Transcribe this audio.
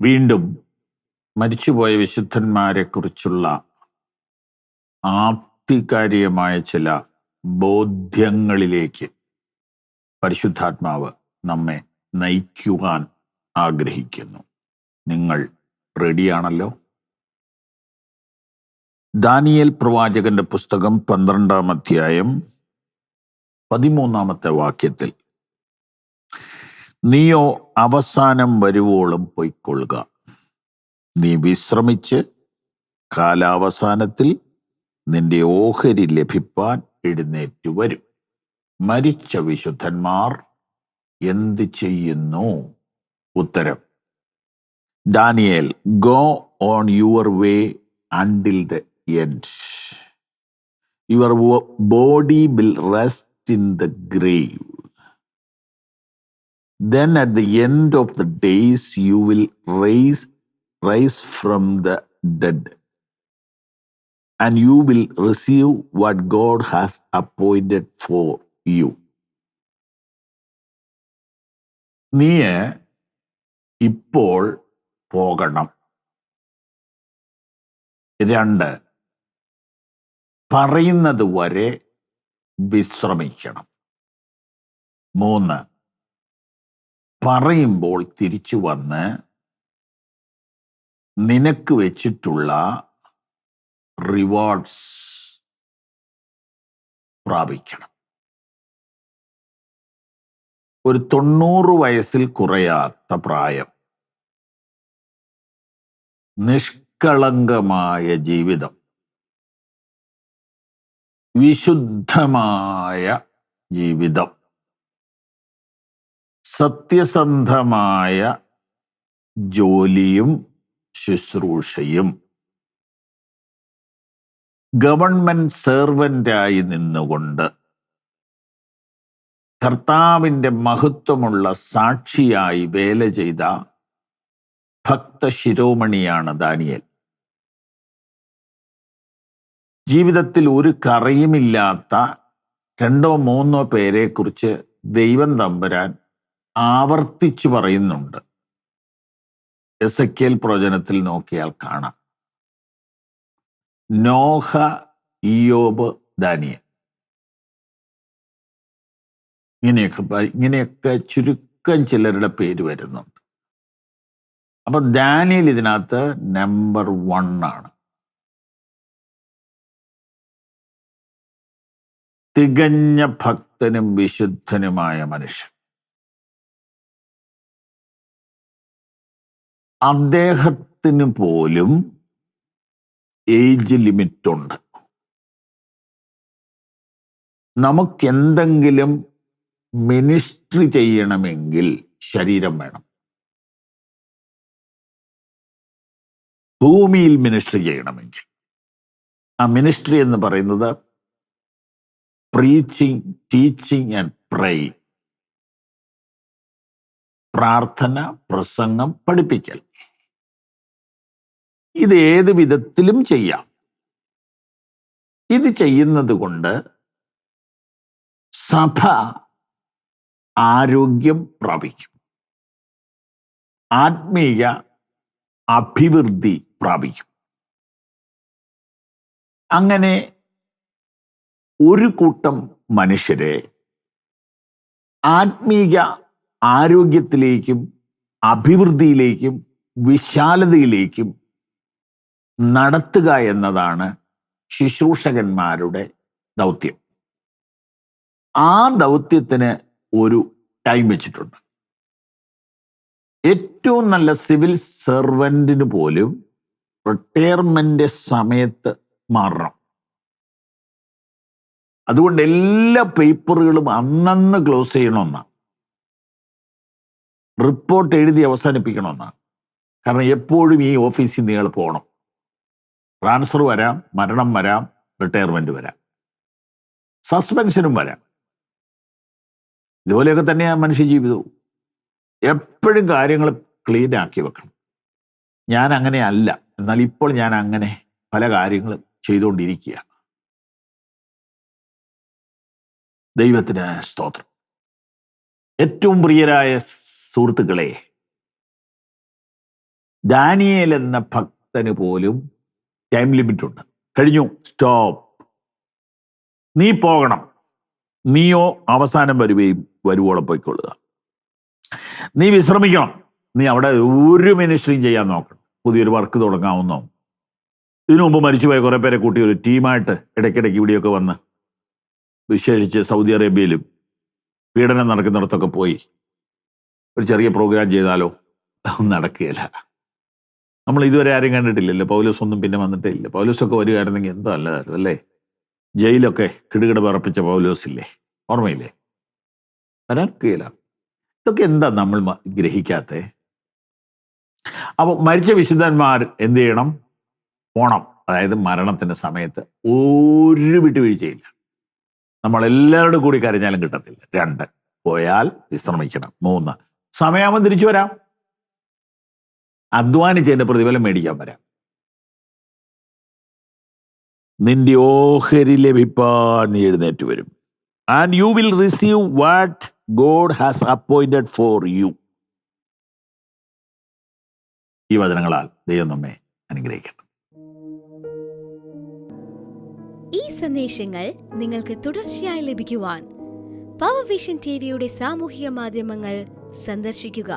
വീണ്ടും മരിച്ചുപോയ വിശുദ്ധന്മാരെക്കുറിച്ചുള്ള ആധികാരികമായ ചില ബോധ്യങ്ങളിലേക്ക് പരിശുദ്ധാത്മാവ് നമ്മെ നയിക്കുവാൻ ആഗ്രഹിക്കുന്നു. നിങ്ങൾ റെഡിയാണല്ലോ? ദാനിയേൽ പ്രവാചകന്റെ പുസ്തകം 12-ാം അധ്യായം 13-ാമത്തെ വാക്യത്തിൽ, നീയോ അവസാനം വരുവോളം പൊയ്ക്കൊള്ളുക, നീ വിശ്രമിച്ച് കാലാവസാനത്തിൽ നിന്റെ ഓഹരി ലഭിപ്പാൻ എഴുന്നേറ്റു വരും. മരിച്ച വിശുദ്ധന്മാർ എന്ത് ചെയ്യുന്നു? ഉത്തരം: Daniel, go on your way until the end. Your body will rest in the grave. Then at the end of the days you will rise from the dead, and you will receive what God has appointed for you. നീ ഇപ്പോൾ പോകണം. 2, പറയുന്നത് വരെ വിശ്രമിക്കണം. 3, പറയുമ്പോൾ തിരിച്ചു വന്ന് നിനക്ക് വെച്ചിട്ടുള്ള റിവാർഡ്സ് പ്രാപിക്കണം. ഒരു 90 വയസ്സിൽ കുറയാത്ത പ്രായം, നിഷ്കളങ്കമായ ജീവിതം, വിശുദ്ധമായ ജീവിതം, സത്യസന്ധമായ ജോലിയും ശുശ്രൂഷയും, ഗവൺമെന്റ് സെർവന്റായി നിന്നുകൊണ്ട് കർത്താവിൻ്റെ മഹത്വമുള്ള സാക്ഷിയായി വേല ചെയ്ത ഭക്തശിരോമണിയാണ് ദാനിയേൽ. ജീവിതത്തിൽ ഒരു കറിയുമില്ലാത്ത 2-3 പേരെക്കുറിച്ച് ദൈവം തമ്പുരാൻ ആവർത്തിച്ചു പറയുന്നുണ്ട്. എസെക്കിയേൽ പ്രവചനത്തിൽ നോക്കിയാൽ കാണാം. നോഹ, ഇയ്യോബ്, ദാനിയേൽ, ഇങ്ങനെയൊക്കെ ചുരുക്കം ചിലരുടെ പേര് വരുന്നുണ്ട്. അപ്പൊ ദാനിയേൽ ഇതിനകത്ത് നമ്പർ 1 ആണ്. തികഞ്ഞ ഭക്തനും വിശുദ്ധനുമായ മനുഷ്യൻ. അദ്ദേഹത്തിന് പോലും ഏജ് ലിമിറ്റ് ഉണ്ട്. നമുക്കെന്തെങ്കിലും മിനിസ്ട്രി ചെയ്യണമെങ്കിൽ ശരീരം വേണം. ഭൂമിയിൽ മിനിസ്ട്രി ചെയ്യണമെങ്കിൽ ആ മിനിസ്ട്രി എന്ന് പറയുന്നത് പ്രീച്ചിങ്, ടീച്ചിങ് ആൻഡ് പ്രേയിങ്. പ്രാർത്ഥന, പ്രസംഗം, പഠിപ്പിക്കൽ. ഇത് ഏത് വിധത്തിലും ചെയ്യാം. ഇത് ചെയ്യുന്നത് കൊണ്ട് സഭ ആരോഗ്യം പ്രാപിക്കും, ആത്മീയ അഭിവൃദ്ധി പ്രാപിക്കും. അങ്ങനെ ഒരു കൂട്ടം മനുഷ്യരെ ആത്മീയ ആരോഗ്യത്തിലേക്കും അഭിവൃദ്ധിയിലേക്കും വിശാലതയിലേക്കും നടത്തുക എന്നതാണ് ശുശ്രൂഷകന്മാരുടെ ദൗത്യം. ആ ദൗത്യത്തിന് ഒരു ടൈം വെച്ചിട്ടുണ്ട്. ഏറ്റവും നല്ല സിവിൽ സെർവന്റിന് പോലും റിട്ടയർമെന്റ് സമയത്ത് മാറണം. അതുകൊണ്ട് എല്ലാ പേപ്പറുകളും അന്നന്ന് ക്ലോസ് ചെയ്യണമെന്നാണ്, റിപ്പോർട്ട് എഴുതി അവസാനിപ്പിക്കണമെന്നാണ്. കാരണം എപ്പോഴും ഈ ഓഫീസിൽ നിങ്ങൾ പോകണം. ട്രാൻസ്ഫർ വരാം, മരണം വരാം, റിട്ടയർമെന്റ് വരാം, സസ്പെൻഷനും വരാം. ഇതുപോലെയൊക്കെ തന്നെയാണ് മനുഷ്യ ജീവിതവും. എപ്പോഴും കാര്യങ്ങൾ ക്ലീൻ ആക്കി വെക്കണം. ഞാൻ അങ്ങനെ അല്ല, എന്നാൽ ഇപ്പോൾ ഞാൻ അങ്ങനെ പല കാര്യങ്ങളും ചെയ്തുകൊണ്ടിരിക്കുക. ദൈവത്തിന് സ്തോത്രം. ഏറ്റവും പ്രിയരായ സുഹൃത്തുക്കളെ, ദാനിയേൽ എന്ന ഭക്തന് പോലും ടൈം ലിമിറ്റ് ഉണ്ട്. കഴിഞ്ഞു, സ്റ്റോപ്പ്, നീ പോകണം, നീയോ അവസാനം വരുവോളം പോയിക്കൊള്ളുക, നീ വിശ്രമിക്കണം, നീ അവിടെ ഒരു മിനിസ്ട്രിയും ചെയ്യാൻ നോക്കണം, പുതിയൊരു വർക്ക് തുടങ്ങാവുന്നോ. ഇതിനു മുമ്പ് മരിച്ചുപോയ കുറേ പേരെ കൂട്ടി ഒരു ടീമായിട്ട് ഇടയ്ക്കിടയ്ക്ക് ഇവിടെയൊക്കെ വന്ന്, വിശേഷിച്ച് സൗദി അറേബ്യയിലും പീഡനം നടക്കുന്നിടത്തൊക്കെ പോയി ഒരു ചെറിയ പ്രോഗ്രാം ചെയ്താലോ? നടക്കുകയില്ല. നമ്മൾ ഇതുവരെ ആരും കണ്ടിട്ടില്ലല്ലോ. പൗലോസ് ഒന്നും പിന്നെ വന്നിട്ടേ ഇല്ല. പൗലോസൊക്കെ വരികയായിരുന്നെങ്കിൽ എന്തോ നല്ലതായിരുന്നു അല്ലേ? ജയിലൊക്കെ കിടുകിട പറപ്പിച്ച പൗലോസില്ലേ, ഓർമ്മയില്ലേ? വരാനൊക്കെയില്ല. ഇതൊക്കെ എന്താ നമ്മൾ ഗ്രഹിക്കാത്തെ? അപ്പോൾ മരിച്ച വിശുദ്ധന്മാർ എന്ത് ചെയ്യണം? പോണം. അതായത് മരണത്തിൻ്റെ സമയത്ത് ഒരു വിട്ടുവീഴ്ചയില്ല. നമ്മളെല്ലാവരോടും കൂടി കരഞ്ഞാലും കിട്ടത്തില്ല. 2, പോയാൽ വിശ്രമിക്കണം. 3, സമയമാകുമ്പോൾ തിരിച്ചു വരാം, അധ്വാനിച്ചതിന്റെ പ്രതിഫലം മേടിക്കാൻ വരാം. നിന്റെ ഓഹരി ലഭിപ്പാൻ നീ എഴുന്നേറ്റ് വരും. And you will receive what God has appointed for you. ഈ വചനങ്ങളാൽ ദൈവം നമ്മെ അനുഗ്രഹിക്കട്ടെ. ഈ സന്ദേശങ്ങൾ നിങ്ങൾക്ക് തുടർച്ചയായി ലഭിക്കുവാൻ പവർ വിഷൻ ടിവിയുടെ സാമൂഹിക മാധ്യമങ്ങൾ സന്ദർശിക്കുക.